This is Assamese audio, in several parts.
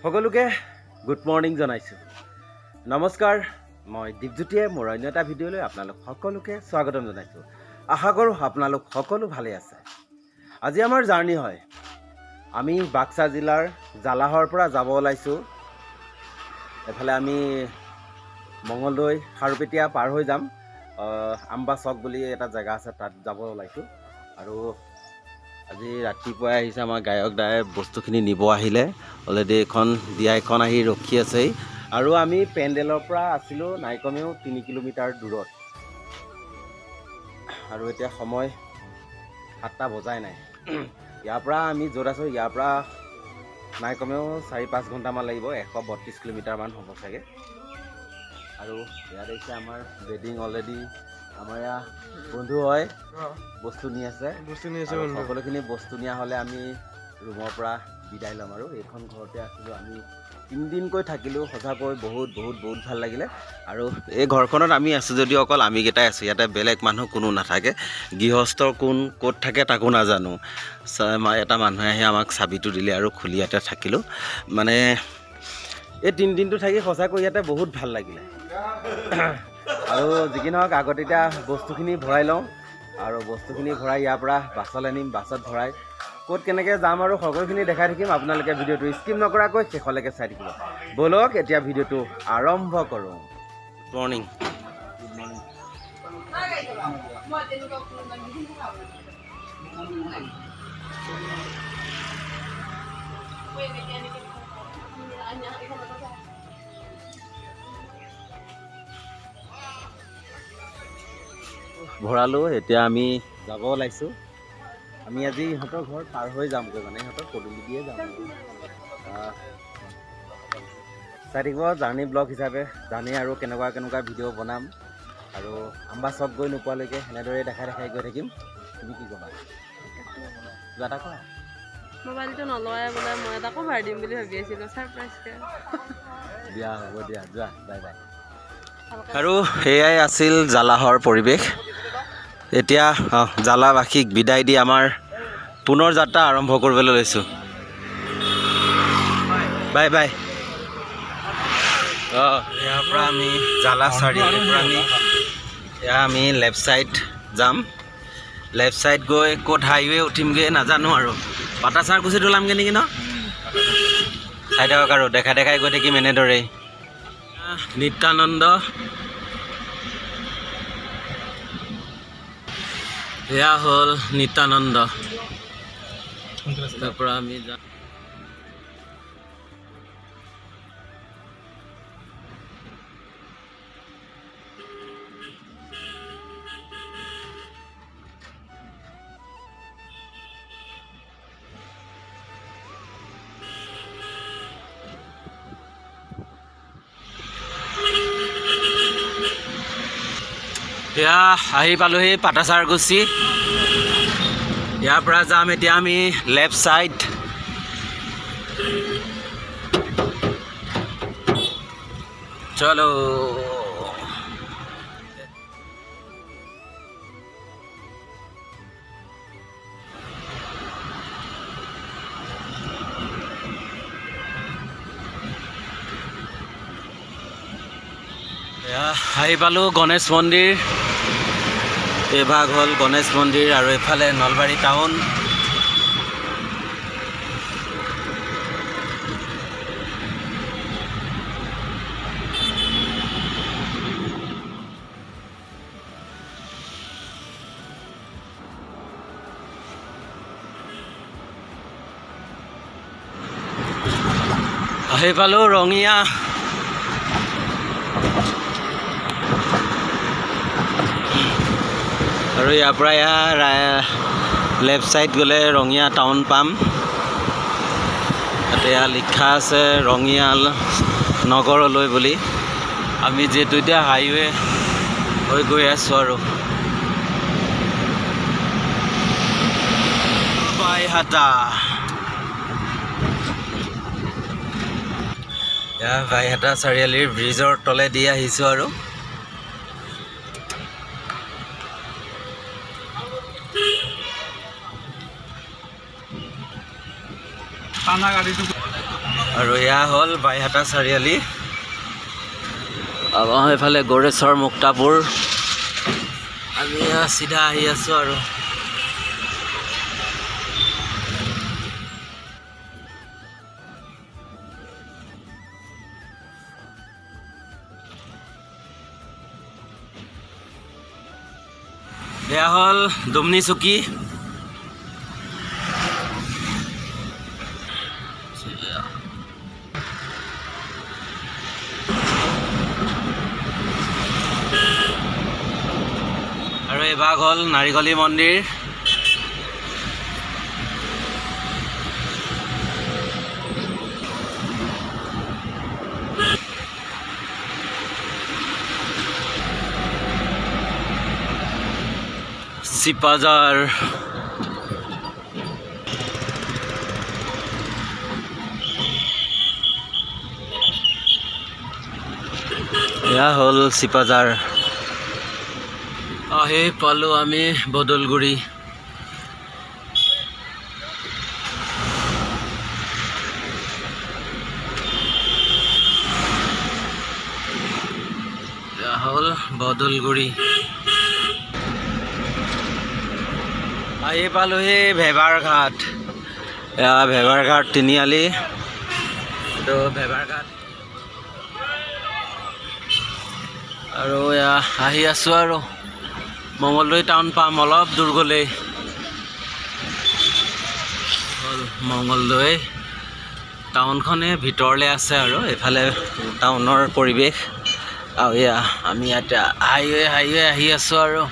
সকলোকে গুড মৰ্নিং জনাইছোঁ। নমস্কাৰ, মই দীপজ্যোতিয়ে মোৰ অন্য এটা ভিডিঅ'লৈ আপোনালোক সকলোকে স্বাগতম জনাইছোঁ। আশা কৰোঁ আপোনালোক সকলো ভালে আছে। আজি আমাৰ জাৰ্ণি হয়। আমি বাক্সা জিলাৰ জালাহৰ পৰা যাব ওলাইছোঁ। এফালে আমি মঙলদৈ খাৰুপেটীয়া পাৰ হৈ যাম। আম্বা চক বুলি এটা জেগা আছে, তাত যাব ওলাইছোঁ। আৰু আজি ৰাতিপুৱাই আহিছে আমাৰ গায়ক দায়ে বস্তুখিনি নিব আহিলে। অলৰেডি এখন আহি ৰখি আছেই। আৰু আমি পেণ্ডেলৰ পৰা আছিলোঁ নাই কমেও 3 কিলোমিটাৰ দূৰত। আৰু এতিয়া সময় 7টা বজাই নাই। ইয়াৰ পৰা আমি য'ত আছোঁ ইয়াৰ পৰা নাই কমেও 4-5 ঘণ্টামান লাগিব। 132 কিলোমিটাৰমান হ'ব চাগে। আৰু ইয়াত আহিছে আমাৰ বেডিং অলৰেডি আমাৰ ইয়াৰ বন্ধু হয়, বস্তু নি আছে। সকলোখিনি বস্তু নিয়া হ'লে আমি ৰুমৰ পৰা বিদায় ল'ম। আৰু এইখন ঘৰতে আছিলোঁ আমি 3 দিনকৈ থাকিলোঁ। সঁচাকৈ বহুত ভাল লাগিলে। আৰু এই ঘৰখনত আমি আছোঁ যদিও অকল আমিকেইটাই আছোঁ। ইয়াতে বেলেগ মানুহ কোনো নাথাকে। গৃহস্থ কোন ক'ত থাকে তাকো নাজানো। এটা মানুহে আহি আমাক চাবিটো দিলে আৰু খুলি ইয়াতে থাকিলোঁ। মানে এই 3 দিনটো থাকি সঁচাকৈ ইয়াতে বহুত ভাল লাগিলে। আৰু যি কি নহওক আগতে এতিয়া বস্তুখিনি ভৰাই লওঁ। আৰু বস্তুখিনি ভৰাই ইয়াৰ পৰা বাছলৈ নিম। বাছত ভৰাই ক'ত কেনেকৈ যাম আৰু সকলোখিনি দেখাই থাকিম। আপোনালোকে ভিডিঅ'টো স্কিপ নকৰাকৈ শেষলৈকে চাই থাকিব। ব'লক এতিয়া ভিডিঅ'টো আৰম্ভ কৰোঁ। Good morning. ভৰালোঁ। এতিয়া আমি যাব ওলাইছোঁ। আমি আজি ইহঁতৰ ঘৰত পাৰ হৈ যামগৈ, মানে ইহঁতৰ পদূলি দিয়ে যাম। চাই থাকিব জাৰ্ণি ব্লগ হিচাপে। জাৰ্ণি আৰু কেনেকুৱা ভিডিঅ' বনাম। আৰু আম্বা চক গৈ নোপোৱালৈকে সেনেদৰে দেখাই গৈ থাকিম। তুমি কি ক'বা? কিবা এটা কোৱা। মোবাইলটো নলয় বোলে, মই এটাকো ভাৰ দিম বুলি ভাবি আছিলোঁ। ছাৰপ্ৰাইজকৈ দিয়া, হ'ব দিয়া, যোৱা, বাই বাই। আৰু সেয়াই আছিল জালাহৰ পৰিৱেশ। এতিয়া জালাবাসীক বিদায় দি আমাৰ পুনৰ যাত্ৰা আৰম্ভ কৰিবলৈ লৈছোঁ। Bye bye. ইয়াৰ পৰা আমি জালা চাৰিআলিৰ পৰা আমি লেফ্ট ছাইড যাম। লেফ্ট ছাইড গৈ ক'ত হাইৱে উঠিমগৈ নাজানো। আৰু পাটাচাৰকুচিত ওলামগৈ নেকি ন? চাই থাকক আৰু দেখাই গৈ থাকিম এনেদৰেই। নিত্যানন্দ, এয়া হ'ল নিত্যানন্দ। তাৰ পৰা আমি যাম। এয়া আহি পালোহি পাটাচাৰকুচি। ইয়াৰ পৰা যাম এতিয়া আমি লেফ্ট ছাইড। চলো। আহি পালোঁ গণেশ মন্দিৰ। এইভাগ হ'ল গণেশ মন্দিৰ আৰু এইফালে নলবাৰী টাউন। আহি পালোঁ ৰঙিয়া। আৰু ইয়াৰ পৰা লেফ্ট ছাইড গ'লে ৰঙিয়া টাউন পাম। তাতে লিখা আছে ৰঙিয়া নগৰলৈ বুলি। আমি যিহেতু এতিয়া হাইৱে হৈ গৈ আছোঁ। আৰু বাইহাটা, বাইহাটা চাৰিআলিৰ ব্ৰিজৰ তলেদি আহিছোঁ। আৰু আৰু এয়া হ'ল বাইহাটা চাৰিআলি। এইফালে গৌৰেশ্বৰ মুক্তাপুৰ। আমি চিধা আহি আছোঁ আৰু এয়া হ'ল দুমনি চুকী। আৰু এই ভাগ হ'ল নাৰিকলী মন্দিৰ। চিপাজাৰ। এয়া হ'ল চিপাজাৰ। আহি পালোঁ আমি বদলগুৰি। এয়া হ'ল বদলগুৰি। আহি পালোহি ভেবাৰ ঘাট। এয়া ভেবাৰ ঘাট তিনিআলি। তো ভেবাৰ ঘাট আৰু এয়া আহি আছোঁ আৰু মঙলদৈ টাউন পাম অলপ দূৰ গ'লেই। হ'ল মঙলদৈ টাউনখনে ভিতৰলৈ আছে আৰু এইফালে টাউনৰ পৰিৱেশ। আৰু এয়া আমি ইয়াতে হাইৱে আহি আছোঁ আৰু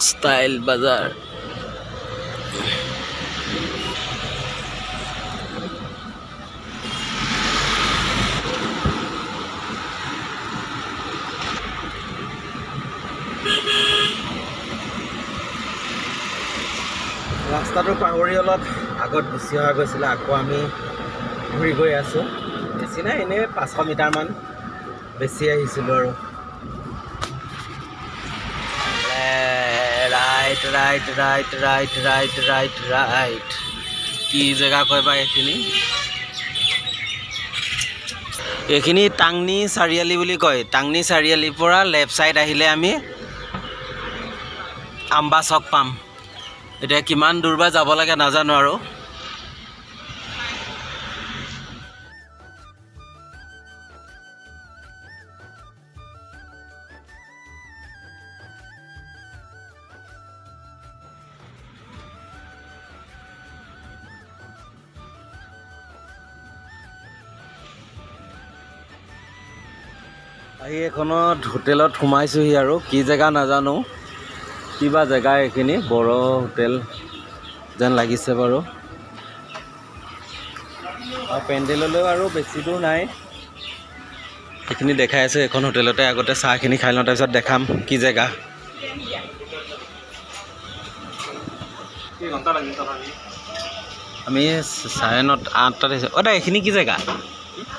ষ্টাইল বাজাৰ। ৰাস্তাটো পাহৰি অলপ আগত গুচি অহা গৈছিলে। আকৌ আমি ঘূৰি গৈ আছোঁ। বেছি নাই, এনেই 500 মিটাৰমান বেছি আহিছিলোঁ আৰু right right right right right right right. কি জেগা কয় বা এইখিনি টাংনি চাৰিআলি বুলি কয়। টাংনি চাৰিআলিৰ পৰা লেফ্ট ছাইড আহিলে আমি আম্বা চক পাম। এতিয়া কিমান দূৰ বা যাব লাগে নাজানো আৰু আহি এখনত হোটেলত সোমাইছোঁহি আৰু কি জেগা নাজানো। কিবা জেগা এইখিনি বড়ো হোটেল যেন লাগিছে বাৰু। আৰু পেণ্ডেললৈও আৰু বেছি দূৰ নাই। এইখিনি দেখাই আছোঁ এখন হোটেলতে। আগতে চাহখিনি খাই লওঁ, তাৰপিছত দেখাম কি জেগা। আমি 8:30 আহিছোঁ। দা এইখিনি কি জেগা?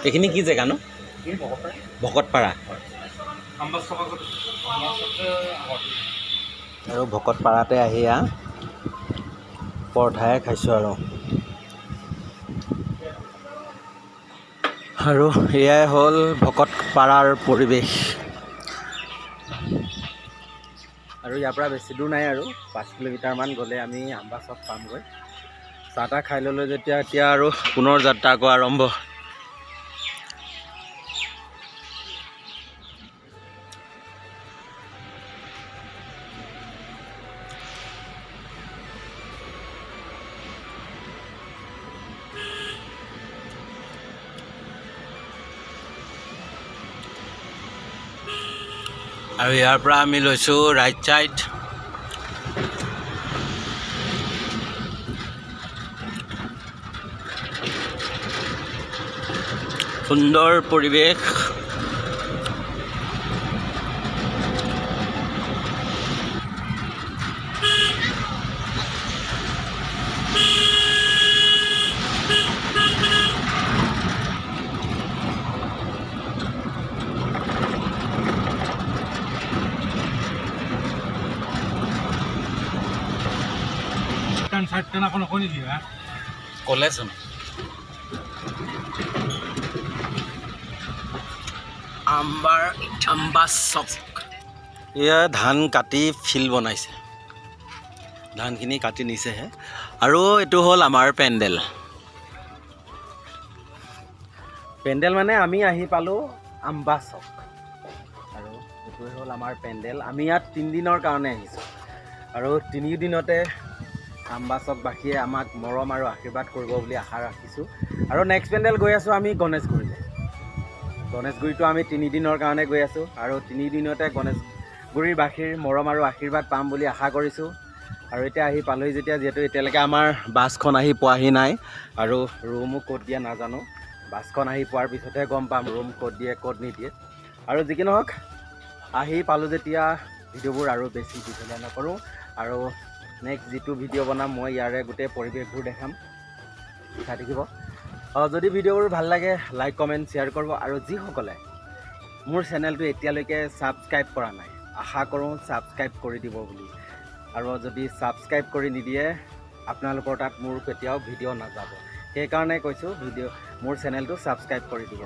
এইখিনি কি জেগা নো? ভকতপাৰা। আৰু ভকতপাৰাতে আহি পৰঠাই খাইছোঁ আৰু এয়াই হ'ল ভকতপাৰাৰ পৰিৱেশ। আৰু ইয়াৰ পৰা বেছি দূৰ নাই আৰু 5 কিলোমিটাৰমান গ'লে আমি আম্বা চক পামগৈ। চাহ তাহ খাই ল'লোঁ যেতিয়া এতিয়া আৰু পুনৰ যাত্ৰা আকৌ আৰম্ভ। আৰু ইয়াৰ পৰা আমি লৈছোঁ ৰাইট ছাইড। সুন্দৰ পৰিৱেশ। ক'লেচোন আম্বা চক এয়া ধান কাটি ফিল্ড বনাইছে ধানখিনি কাটি নিছেহে আৰু এইটো হ'ল আমাৰ পেণ্ডেল মানে আমি আহি পালোঁ আম্বা চক আৰু এইটোৱে হ'ল আমাৰ পেণ্ডেল আমি ইয়াত 3 দিনৰ কাৰণে আহিছোঁ আৰু 3 দিনতে আম্বা চকবাসীয়ে আমাক মৰম আৰু আশীৰ্বাদ কৰিব বুলি আশা ৰাখিছোঁ আৰু নেক্সট পেণ্ডেল গৈ আছোঁ আমি গণেশগুৰিতো আমি 3 দিনৰ কাৰণে গৈ আছোঁ আৰু 3 দিনতে গণেশগুৰিৰ বাসীৰ মৰম আৰু আশীৰ্বাদ পাম বুলি আশা কৰিছোঁ আৰু এতিয়া আহি পালোহি যেতিয়া যিহেতু এতিয়ালৈকে আমাৰ বাছখন আহি পোৱাহি নাই আৰু ৰুমো ক'ত দিয়ে নাজানো বাছখন আহি পোৱাৰ পিছতহে গম পাম ৰুম ক'ত দিয়ে ক'ত নিদিয়ে আৰু যি কি নহওক আহি পালোঁ যেতিয়া ভিডিঅ'বোৰ আৰু বেছি দীঘলীয়া নকৰোঁ আৰু নেক্সট যিটো ভিডিঅ' বনাম মই ইয়াৰে গোটেই পৰিৱেশবোৰ দেখাম চাই থাকিব যদি ভিডিঅ'বোৰ ভাল লাগে লাইক কমেণ্ট শ্বেয়াৰ কৰিব আৰু যিসকলে মোৰ চেনেলটো এতিয়ালৈকে ছাবস্ক্ৰাইব কৰা নাই আশা কৰোঁ ছাবস্ক্ৰাইব কৰি দিব বুলি আৰু যদি ছাবস্ক্ৰাইব কৰি নিদিয়ে আপোনালোকৰ তাত মোৰ কেতিয়াও ভিডিঅ' নাযাব সেইকাৰণে কৈছোঁ মোৰ চেনেলটো ছাবস্ক্ৰাইব কৰি দিব